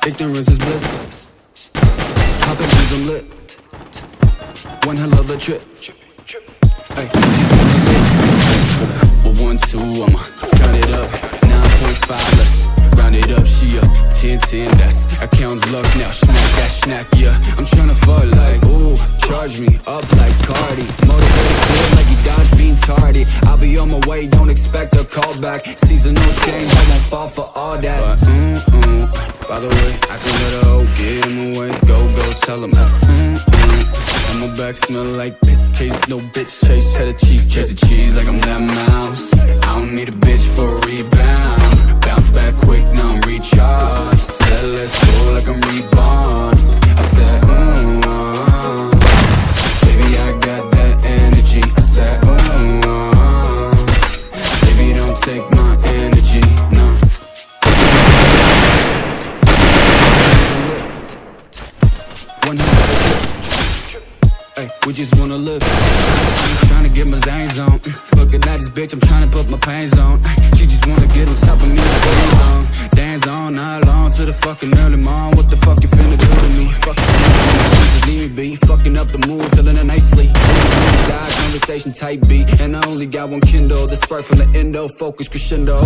Ignorance is bliss. Popping pills, I'm lit. One hell of a trip. Hey, well, 1, 2, I'ma count it up. 9.5, let's round it up. She up 10, 10, that's account's luck now. Snack that snack, yeah. I'm tryna fuck like, ooh, charge me up like Cardi. Motivated, feel like you dodged being tardy. I'll be on my way, don't expect a call back. Seasonal change, I won't fall for all that. But, by the way, I can let her hoe get in my way. Go, tell him and my back smell like piss case, no bitch chase. Cheddar cheese, chase the cheese like I'm that mouse. I don't need a bitch for a rebound. Bounce back quick, now I'm recharged. Said let's go like I'm reborn. I said, baby, I got that energy. I said, baby, don't take my energy, no. Hey, we just wanna live. I'm tryna get my zangs on. Looking at this bitch, I'm tryna put my pains on. She just wanna get on top of me. Dance on, night long to the fucking early morning. What the fuck you finna do to me? Fuck just leave me be. Fucking up the mood till in a night sleep. Conversation type beat. And I only got one Kindle. The spark from the endo, focus crescendo.